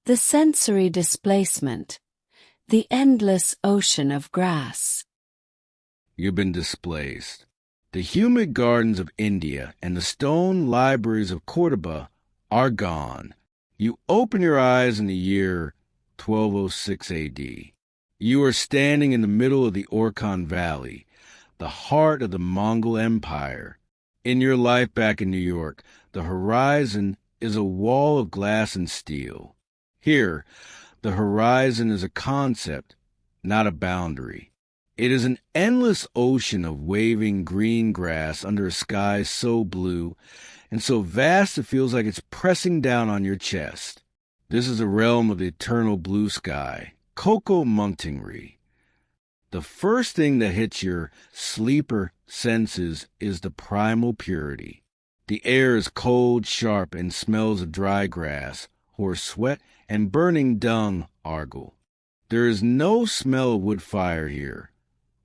The sensory displacement. The endless ocean of grass. You've been displaced. The humid gardens of India and the stone libraries of Cordoba are gone. You open your eyes in the year 1206 AD. You are standing in the middle of the Orkhon Valley, the heart of the Mongol Empire. In your life back in New York, the horizon is a wall of glass and steel. Here, the horizon is a concept, not a boundary. It is an endless ocean of waving green grass under a sky so blue and so vast it feels like it's pressing down on your chest. This is a realm of the eternal blue sky, Coco Montingry. The first thing that hits your sleeper senses is the primal purity. The air is cold, sharp, and smells of dry grass, horse sweat, and burning dung argle. There is no smell of wood fire here.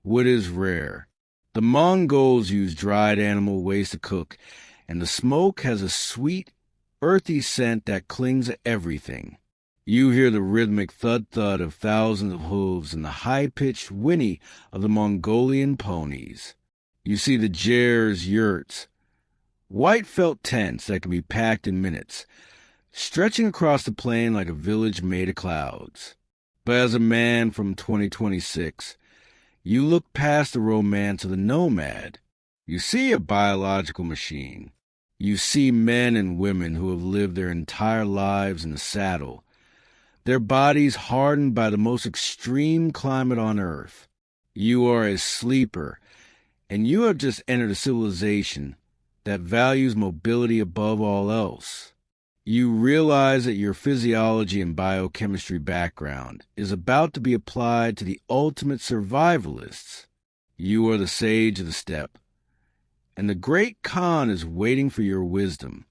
Wood is rare. The Mongols use dried animal waste to cook, and the smoke has a sweet, earthy scent that clings to everything. You hear the rhythmic thud-thud of thousands of hooves and the high-pitched whinny of the Mongolian ponies. You see the Jer's yurts, white felt tents that can be packed in minutes, stretching across the plain like a village made of clouds. But as a man from 2026, you look past the romance of the nomad. You see a biological machine. You see men and women who have lived their entire lives in the saddle, their bodies hardened by the most extreme climate on Earth. You are a sleeper, and you have just entered a civilization that values mobility above all else. You realize that your physiology and biochemistry background is about to be applied to the ultimate survivalists. You are the sage of the steppe, and the great Khan is waiting for your wisdom.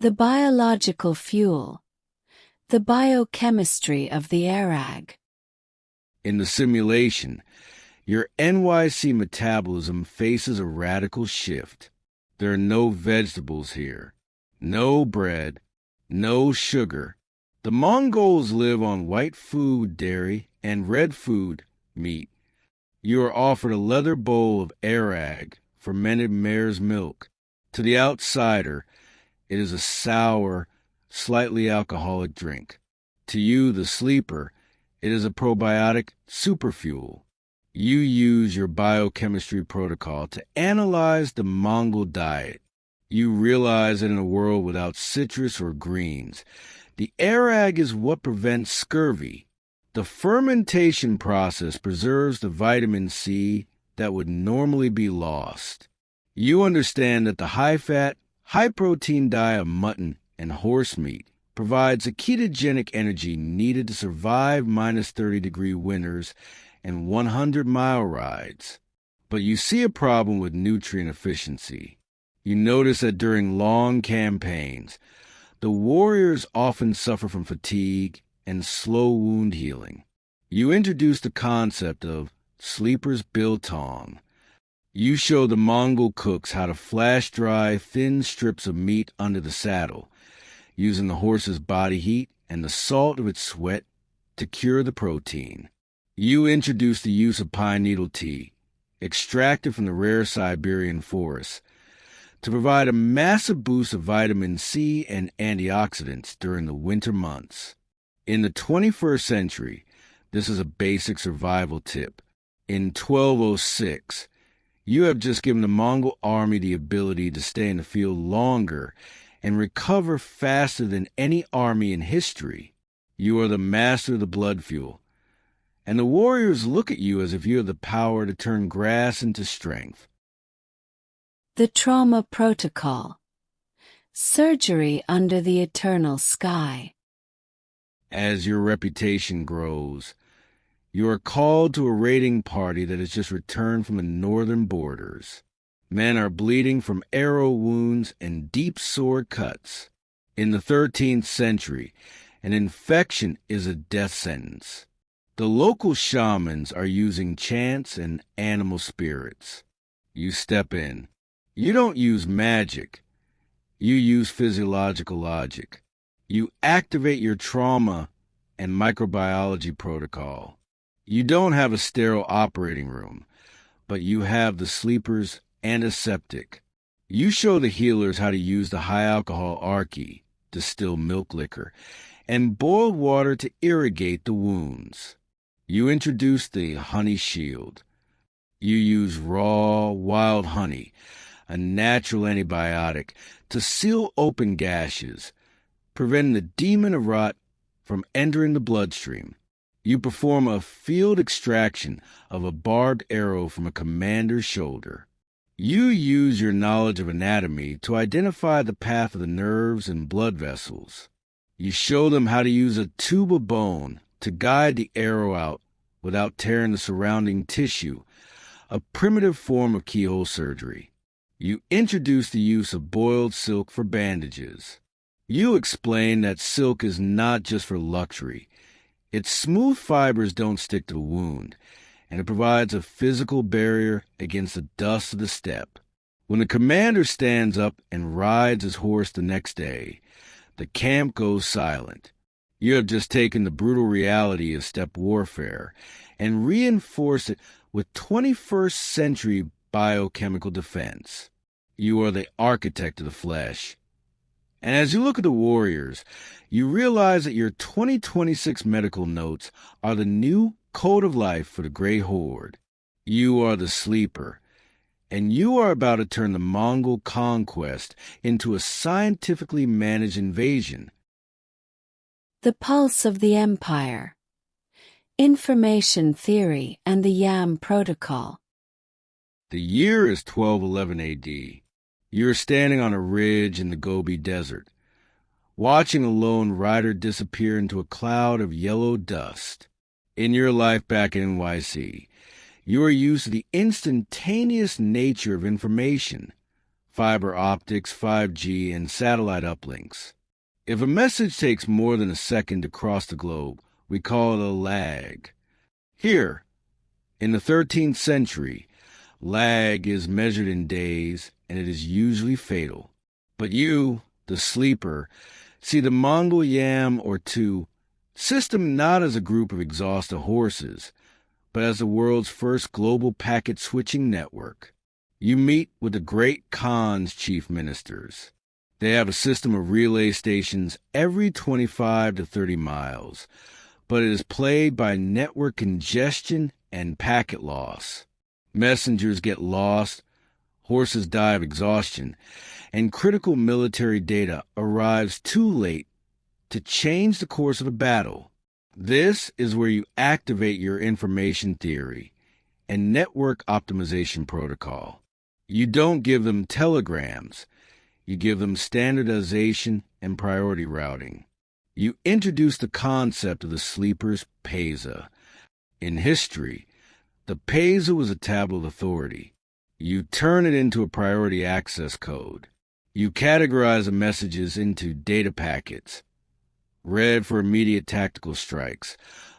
The biological fuel. The biochemistry of the Airag. In the simulation, your NYC metabolism faces a radical shift. There are no vegetables here. No bread, no sugar. The Mongols live on white food, dairy, and red food, meat. You are offered a leather bowl of Airag, fermented mare's milk. To the outsider, it is a sour, slightly alcoholic drink. To you, the sleeper, it is a probiotic superfuel. You use your biochemistry protocol to analyze the Mongol diet. You realize that in a world without citrus or greens, the Airag is what prevents scurvy. The fermentation process preserves the vitamin C that would normally be lost. You understand that the high-fat, high-protein diet of mutton and horse meat provides the ketogenic energy needed to survive -30-degree winters and 100-mile rides. But you see a problem with nutrient efficiency. You notice that during long campaigns, the warriors often suffer from fatigue and slow wound healing. You introduce the concept of sleeper's biltong. You show the Mongol cooks how to flash-dry thin strips of meat under the saddle, using the horse's body heat and the salt of its sweat to cure the protein. You introduce the use of pine needle tea, extracted from the rare Siberian forests, to provide a massive boost of vitamin C and antioxidants during the winter months. In the 21st century, this is a basic survival tip. In 1206, you have just given the Mongol army the ability to stay in the field longer and recover faster than any army in history. You are the master of the blood fuel, and the warriors look at you as if you have the power to turn grass into strength. The trauma protocol. Surgery under the eternal sky. As your reputation grows, you are called to a raiding party that has just returned from the northern borders. Men are bleeding from arrow wounds and deep sword cuts. In the 13th century, an infection is a death sentence. The local shamans are using chants and animal spirits. You step in. You don't use magic. You use physiological logic. You activate your trauma and microbiology protocol. You don't have a sterile operating room, but you have the sleeper's antiseptic. You show the healers how to use the high-alcohol archi, distill milk liquor, and boiled water to irrigate the wounds. You introduce the honey shield. You use raw, wild honey, a natural antibiotic, to seal open gashes, preventing the demon of rot from entering the bloodstream. You perform a field extraction of a barbed arrow from a commander's shoulder. You use your knowledge of anatomy to identify the path of the nerves and blood vessels. You show them how to use a tube of bone to guide the arrow out without tearing the surrounding tissue, a primitive form of keyhole surgery. You introduce the use of boiled silk for bandages. You explain that silk is not just for luxury. Its smooth fibers don't stick to the wound, and it provides a physical barrier against the dust of the steppe. When the commander stands up and rides his horse the next day, the camp goes silent. You have just taken the brutal reality of steppe warfare and reinforced it with 21st century biochemical defense. You are the architect of the flesh. And as you look at the warriors, you realize that your 2026 medical notes are the new code of life for the Great Horde. You are the sleeper, and you are about to turn the Mongol conquest into a scientifically managed invasion. The Pulse of the Empire. Information Theory and the Yam Protocol. The year is 1211 AD. You're standing on a ridge in the Gobi Desert, watching a lone rider disappear into a cloud of yellow dust. In your life back in NYC, you are used to the instantaneous nature of information, fiber optics, 5G, and satellite uplinks. If a message takes more than a second to cross the globe, we call it a lag. Here, in the 13th century, lag is measured in days, and it is usually fatal. But you, the sleeper, see the Mongol Yam or two system not as a group of exhausted horses, but as the world's first global packet switching network. You meet with the Great Khan's chief ministers. They have a system of relay stations every 25 to 30 miles, but it is plagued by network congestion and packet loss. Messengers get lost, horses die of exhaustion, and critical military data arrives too late to change the course of a battle. This is where you activate your information theory and network optimization protocol. You don't give them telegrams. You give them standardization and priority routing. You introduce the concept of the sleeper's PESA. In history, the PESA was a tablet authority. You turn it into a priority access code. You categorize the messages into data packets. Red for immediate tactical strikes,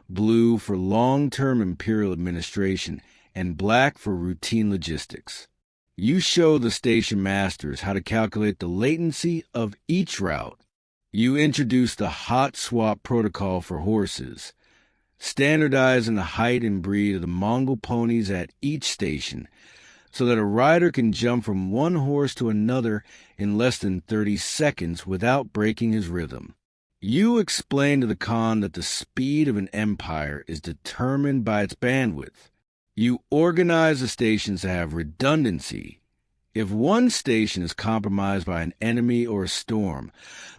blue for long-term imperial administration, and black for routine logistics. You show the station masters how to calculate the latency of each route. You introduce the hot swap protocol for horses, standardizing the height and breed of the Mongol ponies at each station so that a rider can jump from one horse to another in less than 30 seconds without breaking his rhythm. You explain to the Khan that the speed of an empire is determined by its bandwidth. You organize the stations to have redundancy. If one station is compromised by an enemy or a storm,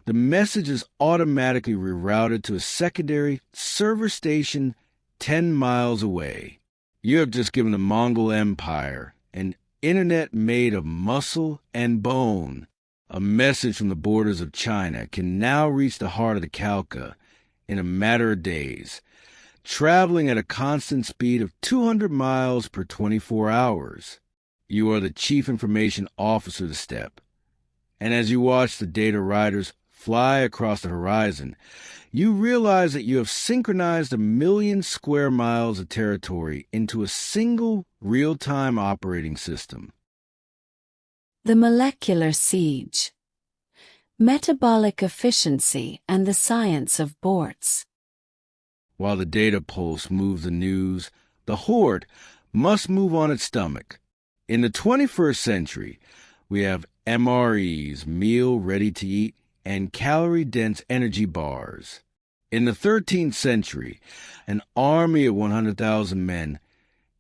the message is automatically rerouted to a secondary server station 10 miles away. You have just given the Mongol Empire an internet made of muscle and bone. A message from the borders of China can now reach the heart of the Khalkha in a matter of days, traveling at a constant speed of 200 miles per 24 hours. You are the chief information officer of the steppe, and as you watch the data riders fly across the horizon, you realize that you have synchronized 1 million square miles of territory into a single real-time operating system. The Molecular Siege. Metabolic efficiency and the science of borts. While the data pulse moves the news, the Horde must move on its stomach. In the 21st century, we have MREs, meal ready to eat, and calorie-dense energy bars. In the 13th century, an army of 100,000 men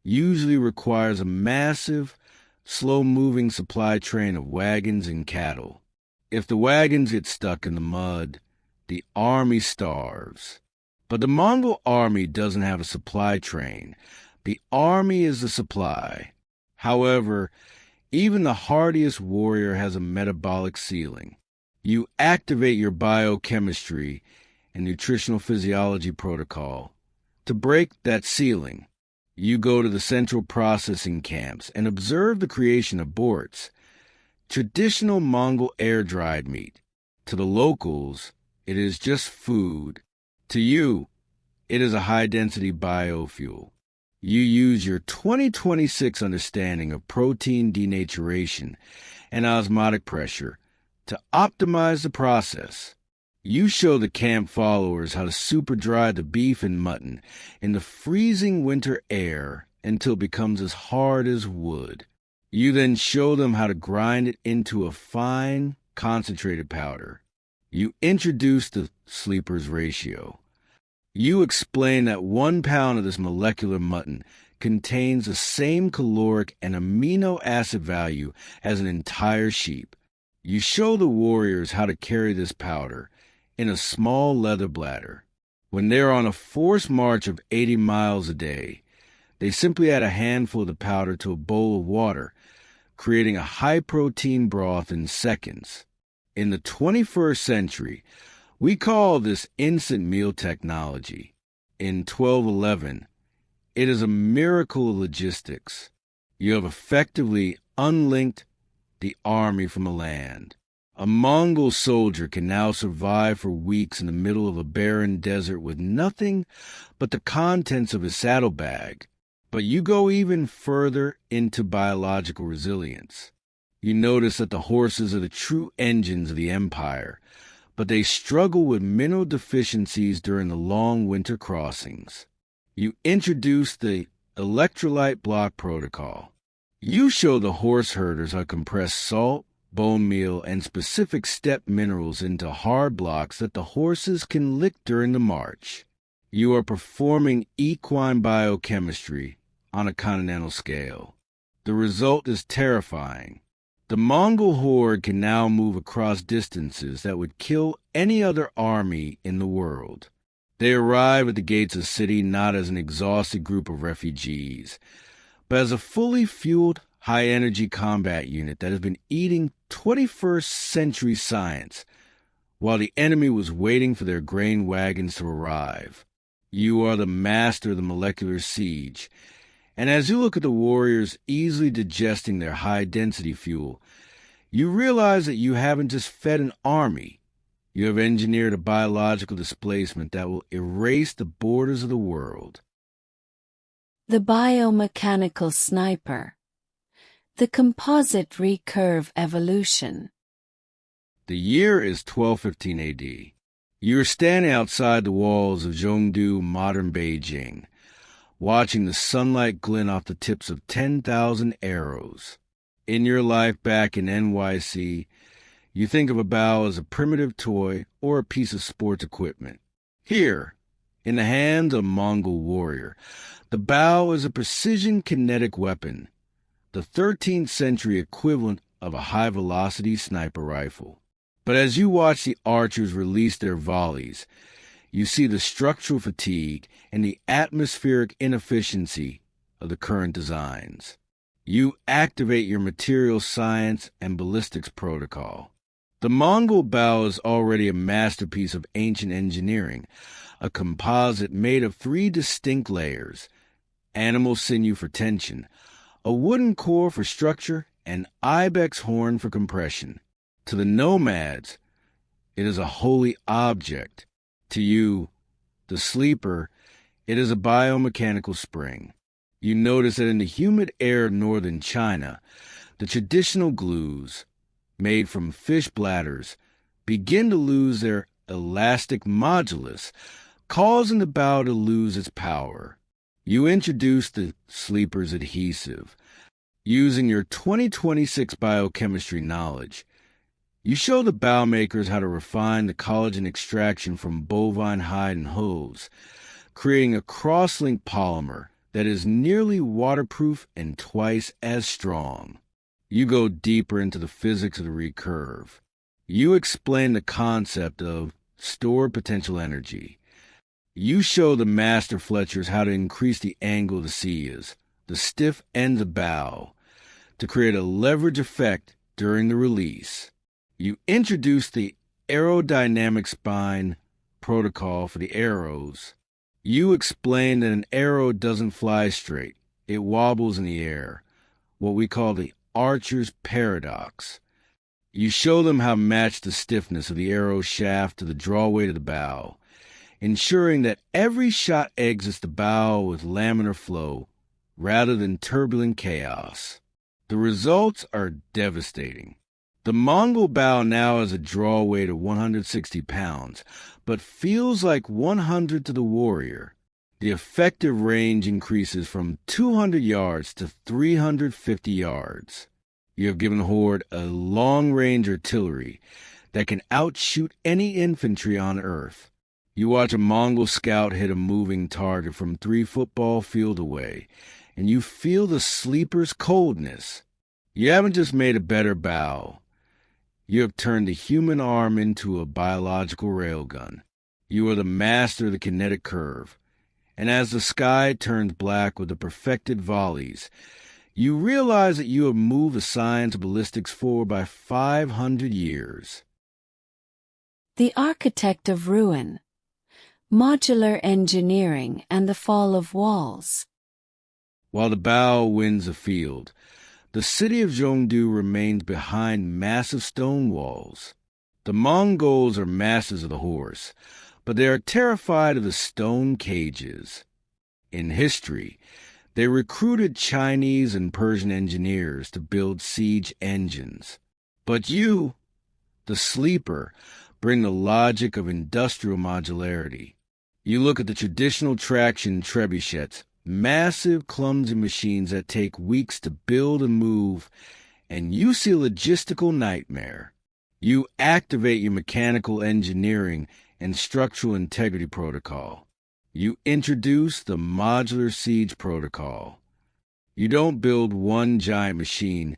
usually requires a massive, slow-moving supply train of wagons and cattle. If the wagons get stuck in the mud, the army starves. But the Mongol army doesn't have a supply train. The army is the supply. However, even the hardiest warrior has a metabolic ceiling. You activate your biochemistry and nutritional physiology protocol. To break that ceiling, you go to the central processing camps and observe the creation of borts, traditional Mongol air-dried meat. To the locals, it is just food. To you, it is a high-density biofuel. You use your 2026 understanding of protein denaturation and osmotic pressure to optimize the process. You show the camp followers how to super dry the beef and mutton in the freezing winter air until it becomes as hard as wood. You then show them how to grind it into a fine, concentrated powder. You introduce the sleeper's ratio. You explain that 1 pound of this molecular mutton contains the same caloric and amino acid value as an entire sheep. You show the warriors how to carry this powder in a small leather bladder. When they're on a forced march of 80 miles a day, they simply add a handful of the powder to a bowl of water, creating a high-protein broth in seconds. In the 21st century, we call this instant meal technology. In 1211, it is a miracle of logistics. You have effectively unlinked the army from the land. A Mongol soldier can now survive for weeks in the middle of a barren desert with nothing but the contents of his saddlebag. But you go even further into biological resilience. You notice that the horses are the true engines of the empire, but they struggle with mineral deficiencies during the long winter crossings. You introduce the electrolyte block protocol. You show the horse herders how to compress salt, bone meal, and specific step minerals into hard blocks that the horses can lick during the march. You are performing equine biochemistry on a continental scale. The result is terrifying. The Mongol horde can now move across distances that would kill any other army in the world. They arrive at the gates of the city not as an exhausted group of refugees, but as a fully fueled, high-energy combat unit that has been eating 21st century science while the enemy was waiting for their grain wagons to arrive. You are the master of the molecular siege, and as you look at the warriors easily digesting their high-density fuel, you realize that you haven't just fed an army. You have engineered a biological displacement that will erase the borders of the world. The biomechanical sniper. The composite recurve evolution. The year is 1215 AD. You are standing outside the walls of Zhongdu, modern Beijing, watching the sunlight glint off the tips of 10,000 arrows. In your life back in NYC, you think of a bow as a primitive toy or a piece of sports equipment. Here, in the hands of a Mongol warrior, the bow is a precision kinetic weapon, the 13th century equivalent of a high-velocity sniper rifle. But as you watch the archers release their volleys, you see the structural fatigue and the atmospheric inefficiency of the current designs. You activate your material science and ballistics protocol. The Mongol bow is already a masterpiece of ancient engineering, a composite made of 3 distinct layers: animal sinew for tension, a wooden core for structure, and ibex horn for compression. To the nomads, it is a holy object. To you, the sleeper, it is a biomechanical spring. You notice that in the humid air of northern China, the traditional glues, made from fish bladders, begin to lose their elastic modulus, causing the bow to lose its power. You introduce the sleeper's adhesive. Using your 2026 biochemistry knowledge, you show the bow makers how to refine the collagen extraction from bovine hide and hose, creating a cross-linked polymer that is nearly waterproof and twice as strong. You go deeper into the physics of the recurve. You explain the concept of stored potential energy. You show the master fletchers how to increase the angle of the scias, the stiff ends of bow, to create a leverage effect during the release. You introduce the aerodynamic spine protocol for the arrows. You explain that an arrow doesn't fly straight. It wobbles in the air, what we call the archer's paradox. You show them how to match the stiffness of the arrow shaft to the draw weight of the bow, ensuring that every shot exits the bow with laminar flow rather than turbulent chaos. The results are devastating. The Mongol bow now has a draw weight of 160 pounds, but feels like 100 to the warrior. The effective range increases from 200 yards to 350 yards. You have given Horde a long-range artillery that can outshoot any infantry on Earth. You watch a Mongol scout hit a moving target from 3 football field away, and you feel the sleeper's coldness. You haven't just made a better bow. You have turned the human arm into a biological railgun. You are the master of the kinetic curve. And as the sky turns black with the perfected volleys, you realize that you have moved the science of ballistics forward by 500 years. The Architect of Ruin. Modular Engineering and the Fall of Walls. While the bow wins the field, the city of Zhongdu remains behind massive stone walls. The Mongols are masters of the horse, but they are terrified of the stone cages. In history, they recruited Chinese and Persian engineers to build siege engines. But you, the sleeper, bring the logic of industrial modularity. You look at the traditional traction trebuchets, massive, clumsy machines that take weeks to build and move, and you see a logistical nightmare. You activate your mechanical engineering and structural integrity protocol. You introduce the Modular Siege protocol. You don't build one giant machine.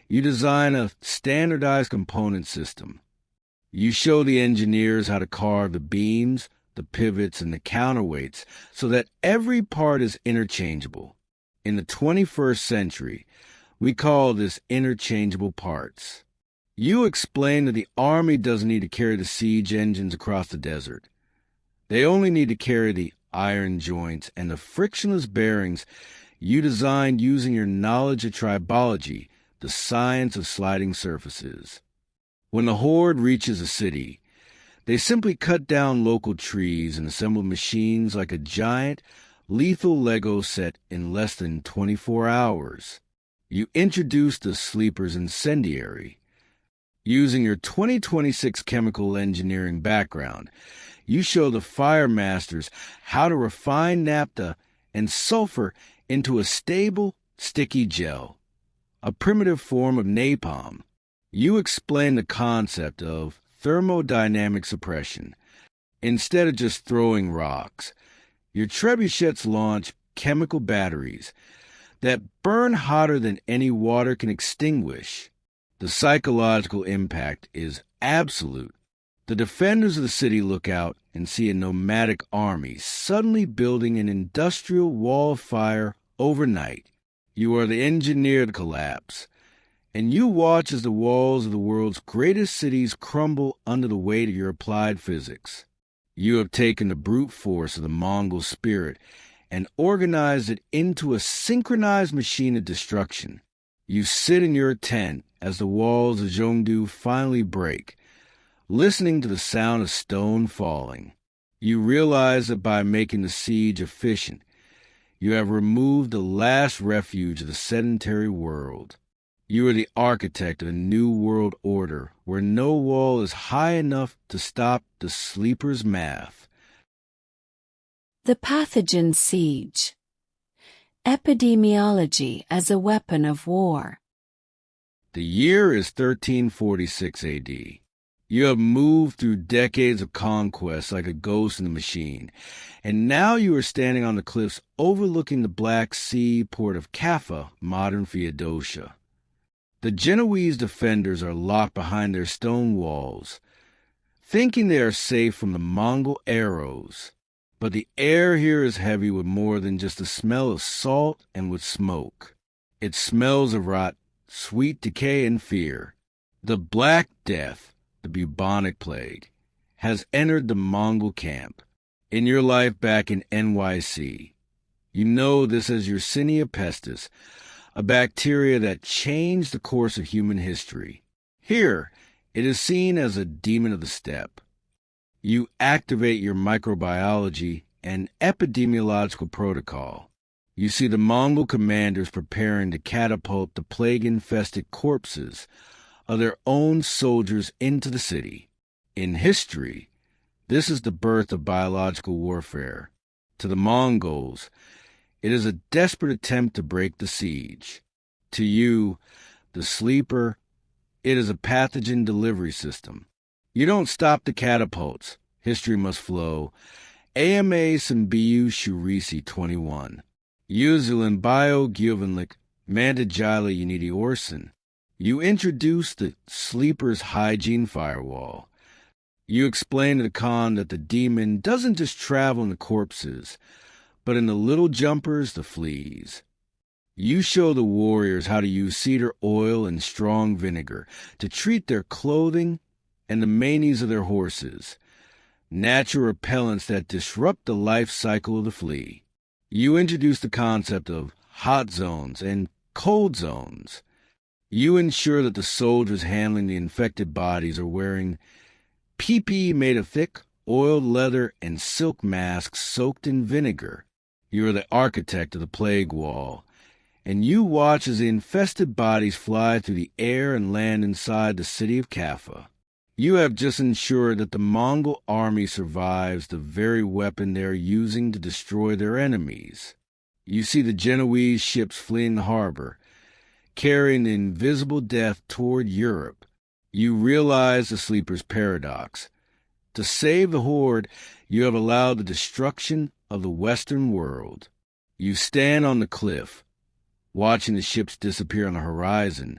You design a standardized component system. You show the engineers how to carve the beams, the pivots, and the counterweights so that every part is interchangeable. In the 21st century, we call this interchangeable parts. You explain that the army doesn't need to carry the siege engines across the desert. They only need to carry the iron joints and the frictionless bearings you designed using your knowledge of tribology, the science of sliding surfaces. When the Horde reaches a city, they simply cut down local trees and assemble machines like a giant, lethal Lego set in less than 24 hours. You introduce the sleeper's incendiary. Using your 2026 chemical engineering background, you show the fire masters how to refine naphtha and sulfur into a stable, sticky gel, a primitive form of napalm. You explain the concept of thermodynamic suppression. Instead of just throwing rocks, your trebuchets launch chemical batteries that burn hotter than any water can extinguish. The psychological impact is absolute. The defenders of the city look out and see a nomadic army suddenly building an industrial wall of fire overnight. You are the engineer to collapse, and you watch as the walls of the world's greatest cities crumble under the weight of your applied physics. You have taken the brute force of the Mongol spirit and organized it into a synchronized machine of destruction. You sit in your tent as the walls of Zhongdu finally break, listening to the sound of stone falling. You realize that by making the siege efficient, you have removed the last refuge of the sedentary world. You are the architect of a new world order where no wall is high enough to stop the sleeper's math. The Pathogen Siege. Epidemiology as a weapon of war. The year is 1346 AD. You have moved through decades of conquest like a ghost in the machine, and now you are standing on the cliffs overlooking the Black Sea port of Kaffa, modern Feodosia. The Genoese defenders are locked behind their stone walls, thinking they are safe from the Mongol arrows. But the air here is heavy with more than just the smell of salt and with smoke. It smells of rot, sweet decay, and fear. The Black Death, the bubonic plague, has entered the Mongol camp. In your life back in NYC, you know this as Yersinia pestis, a bacteria that changed the course of human history. Here, it is seen as a demon of the steppe. You activate your microbiology and epidemiological protocol. You see the Mongol commanders preparing to catapult the plague-infested corpses of their own soldiers into the city. In history, this is the birth of biological warfare. To the Mongols, it is a desperate attempt to break the siege. To you, the sleeper, it is a pathogen delivery system. You don't stop the catapults. History must flow. AMA Simbiu Shurisi 21. Yuzulin Bio Giovenlik Mandagila Uniti Orson. You introduce the sleeper's hygiene firewall. You explain to the Khan that the demon doesn't just travel in the corpses, but in the little jumpers, the fleas. You show the warriors how to use cedar oil and strong vinegar to treat their clothing and the manes of their horses, natural repellents that disrupt the life cycle of the flea. You introduce the concept of hot zones and cold zones. You ensure that the soldiers handling the infected bodies are wearing PPE made of thick, oiled leather and silk masks soaked in vinegar. You are the architect of the plague wall, and you watch as the infested bodies fly through the air and land inside the city of Kaffa. You have just ensured that the Mongol army survives the very weapon they are using to destroy their enemies. You see the Genoese ships fleeing the harbor, carrying the invisible death toward Europe. You realize the sleeper's paradox. To save the Horde, you have allowed the destruction of the Western world. You stand on the cliff, watching the ships disappear on the horizon,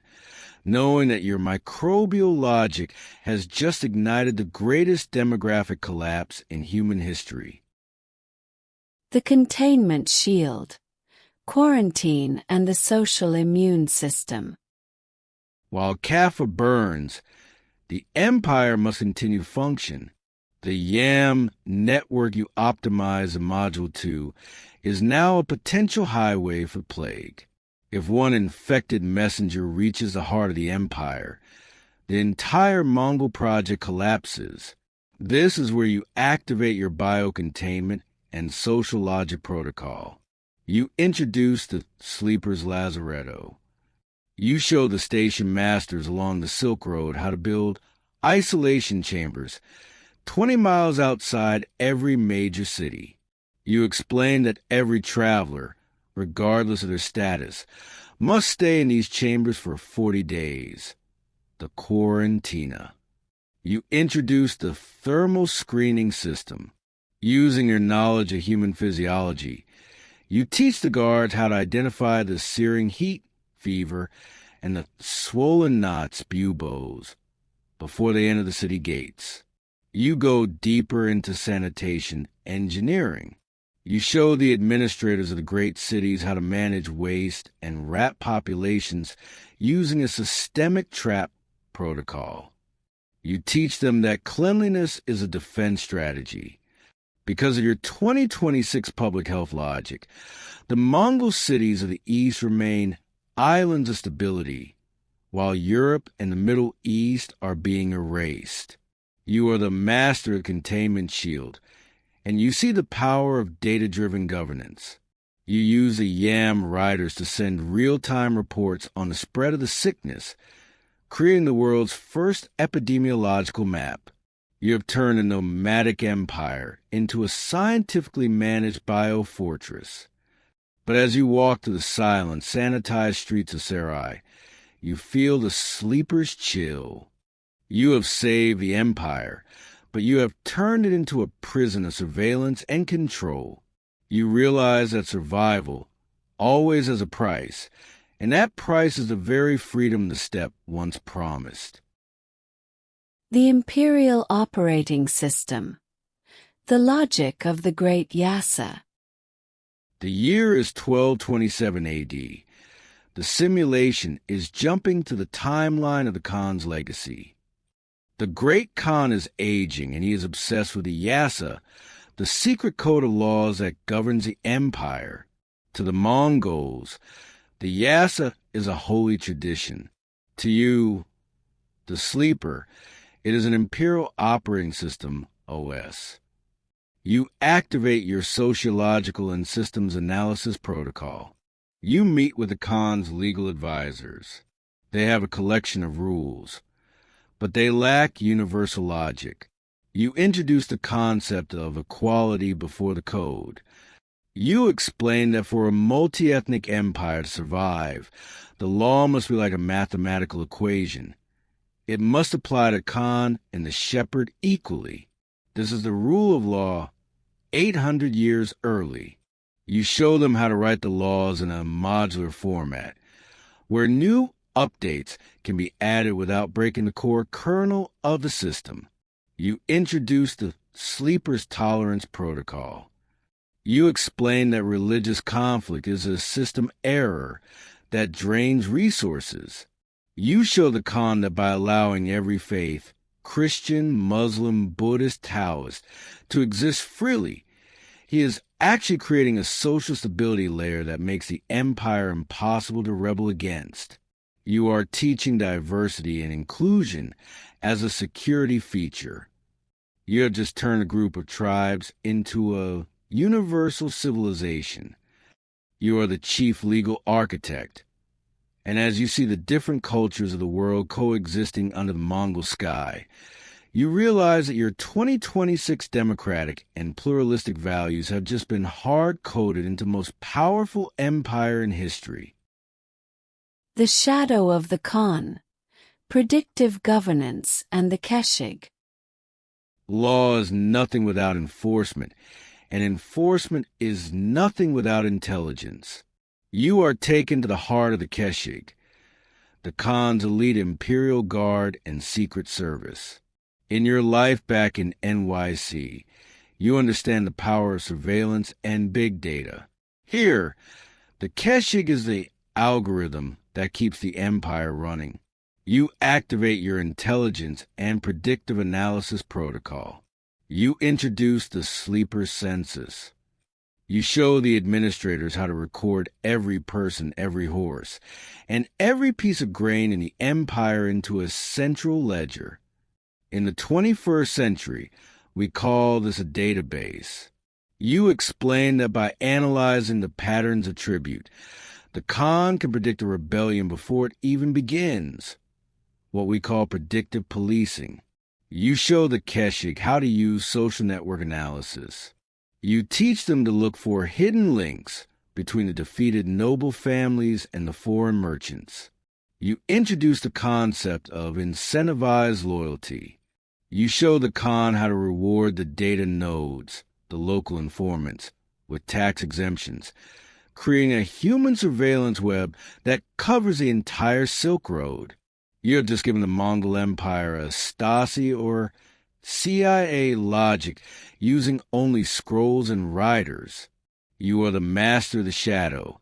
knowing that your microbial logic has just ignited the greatest demographic collapse in human history. The Containment Shield. Quarantine and the social immune system. While Kaffa burns, the Empire must continue to function. The Yam network you optimize in Module 2 is now a potential highway for plague. If one infected messenger reaches the heart of the Empire, the entire Mongol project collapses. This is where you activate your biocontainment and social logic protocol. You introduce the sleeper's lazaretto. You show the station masters along the Silk Road how to build isolation chambers 20 miles outside every major city. You explain that every traveler, regardless of their status, must stay in these chambers for 40 days. The quarantina. You introduce the thermal screening system. Using your knowledge of human physiology, you teach the guards how to identify the searing heat, fever, and the swollen knots, buboes, before they enter the city gates. You go deeper into sanitation engineering. You show the administrators of the great cities how to manage waste and rat populations using a systemic trap protocol. You teach them that cleanliness is a defense strategy. Because of your 2026 public health logic, the Mongol cities of the East remain islands of stability, while Europe and the Middle East are being erased. You are the master of the Containment Shield, and you see the power of data-driven governance. You use the Yam riders to send real-time reports on the spread of the sickness, creating the world's first epidemiological map. You have turned a nomadic empire into a scientifically managed biofortress. But as you walk through the silent, sanitized streets of Sarai, you feel the sleeper's chill. You have saved the empire, but you have turned it into a prison of surveillance and control. You realize that survival always has a price, and that price is the very freedom the steppe once promised. The Imperial Operating System. The logic of the Great Yasa. The year is 1227 AD. The simulation is jumping to the timeline of the Khan's legacy. The Great Khan is aging, and he is obsessed with the Yasa, the secret code of laws that governs the empire. To the Mongols, the Yasa is a holy tradition. To you, the sleeper, it is an Imperial Operating System, OS. You activate your sociological and systems analysis protocol. You meet with the Khan's legal advisors. They have a collection of rules, but they lack universal logic. You introduce the concept of equality before the code. You explain that for a multi-ethnic empire to survive, the law must be like a mathematical equation. It must apply to Khan and the shepherd equally. This is the rule of law 800 years early. You show them how to write the laws in a modular format, where new updates can be added without breaking the core kernel of the system. You introduce the Sleeper's Tolerance Protocol. You explain that religious conflict is a system error that drains resources. You show the Khan that by allowing every faith, Christian, Muslim, Buddhist, Taoist, to exist freely, he is actually creating a social stability layer that makes the empire impossible to rebel against. You are teaching diversity and inclusion as a security feature. You have just turned a group of tribes into a universal civilization. You are the chief legal architect. And as you see the different cultures of the world coexisting under the Mongol sky, you realize that your 2026 democratic and pluralistic values have just been hard-coded into the most powerful empire in history. The Shadow of the Khan. Predictive Governance and the Keshig. Law is nothing without enforcement, and enforcement is nothing without intelligence. You are taken to the heart of the Keshig, the Khan's elite Imperial Guard and Secret Service. In your life back in NYC, you understand the power of surveillance and big data. Here, the Keshig is the algorithm that keeps the empire running. You activate your intelligence and predictive analysis protocol. You introduce the sleeper census. You show the administrators how to record every person, every horse, and every piece of grain in the empire into a central ledger. In the 21st century, we call this a database. You explain that by analyzing the patterns of tribute, the Khan can predict a rebellion before it even begins, what we call predictive policing. You show the Keshig how to use social network analysis. You teach them to look for hidden links between the defeated noble families and the foreign merchants. You introduce the concept of incentivized loyalty. You show the Khan how to reward the data nodes, the local informants, with tax exemptions, creating a human surveillance web that covers the entire Silk Road. You have just given the Mongol Empire a Stasi or CIA logic using only scrolls and riders. You are the master of the shadow,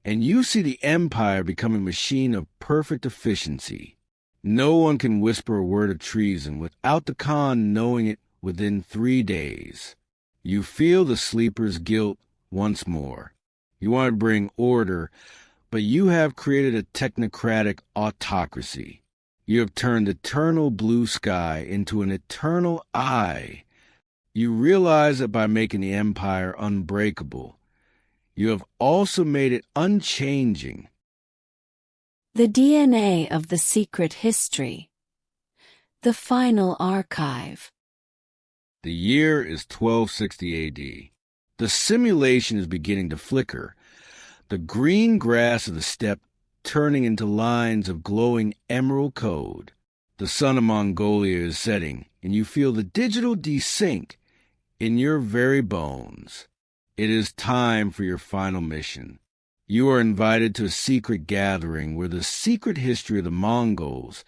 and you see the empire becoming a machine of perfect efficiency. No one can whisper a word of treason without the Khan knowing it within 3 days. You feel the sleeper's guilt once more. You want to bring order, but you have created a technocratic autocracy. You have turned eternal blue sky into an eternal eye. You realize that by making the empire unbreakable, You have also made it unchanging. The DNA of the secret history. The final archive. The year is 1260 AD. The simulation is beginning to flicker, the green grass of the steppe turning into lines of glowing emerald code. The sun of Mongolia is setting, and you feel the digital desync in your very bones. It is time for your final mission. You are invited to a secret gathering where the secret history of the Mongols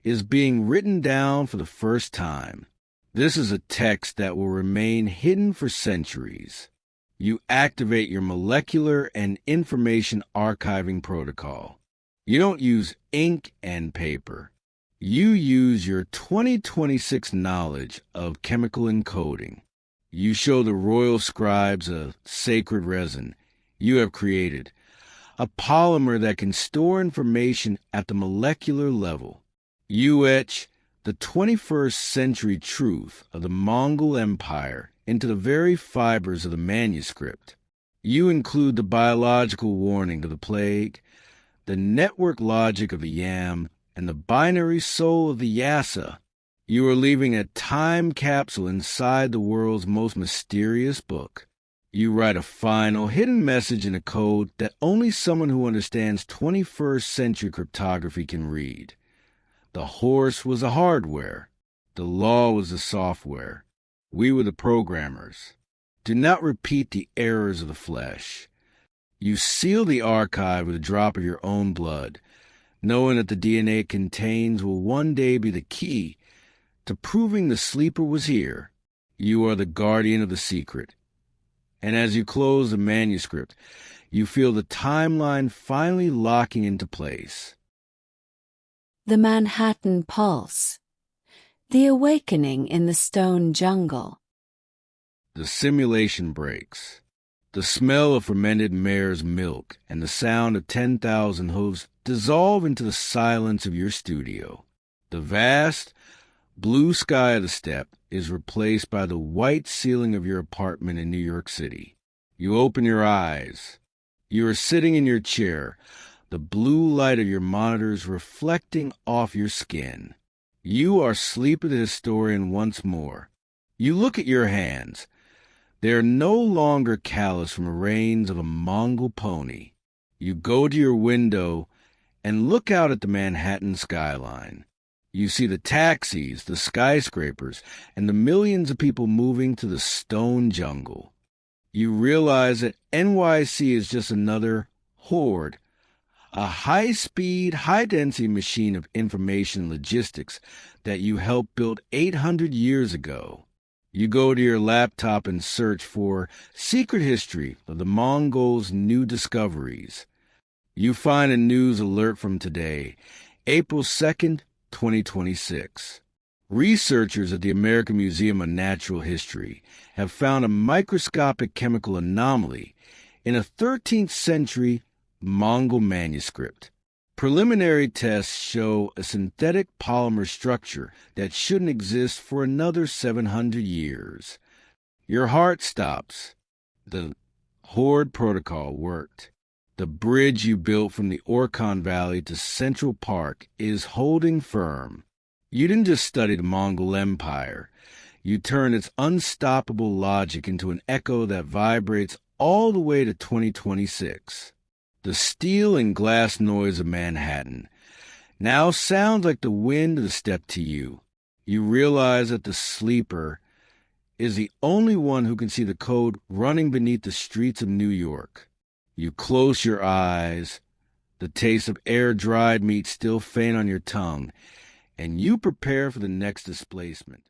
is being written down for the first time. This is a text that will remain hidden for centuries. You activate your molecular and information archiving protocol. You don't use ink and paper. You use your 2026 knowledge of chemical encoding. You show the royal scribes a sacred resin you have created, a polymer that can store information at the molecular level. You etch the 21st century truth of the Mongol Empire into the very fibers of the manuscript. You include the biological warning of the plague, the network logic of the Yam, and the binary soul of the Yasa. You are leaving a time capsule inside the world's most mysterious book. You write a final hidden message in a code that only someone who understands 21st century cryptography can read. The horse was the hardware. The law was the software. We were the programmers. Do not repeat the errors of the flesh. You seal the archive with a drop of your own blood, knowing that the DNA it contains will one day be the key to proving the sleeper was here. You are the guardian of the secret. And as you close the manuscript, you feel the timeline finally locking into place. The Manhattan Pulse. The awakening in the stone jungle. The simulation breaks. The smell of fermented mare's milk and the sound of 10,000 hooves dissolve into the silence of your studio. The vast, blue sky of the steppe is replaced by the white ceiling of your apartment in New York City. You open your eyes. You are sitting in your chair, the blue light of your monitors reflecting off your skin. You are Sleeper the Historian once more. You look at your hands. They are no longer calloused from the reins of a Mongol pony. You go to your window and look out at the Manhattan skyline. You see the taxis, the skyscrapers, and the millions of people moving to the stone jungle. You realize that NYC is just another Horde, a high-speed, high-density machine of information logistics that you helped build 800 years ago. You go to your laptop and search for Secret History of the Mongols' New Discoveries. You find a news alert from today, April 2nd, 2026. Researchers at the American Museum of Natural History have found a microscopic chemical anomaly in a 13th century Mongol manuscript. Preliminary tests show a synthetic polymer structure that shouldn't exist for another 700 years. Your heart stops. The Horde Protocol worked. The bridge you built from the Orkhon Valley to Central Park is holding firm. You didn't just study the Mongol Empire. You turned its unstoppable logic into an echo that vibrates all the way to 2026. The steel and glass noise of Manhattan now sounds like the wind of the steppe to you. You realize that the sleeper is the only one who can see the code running beneath the streets of New York. You close your eyes, the taste of air-dried meat still faint on your tongue, and you prepare for the next displacement.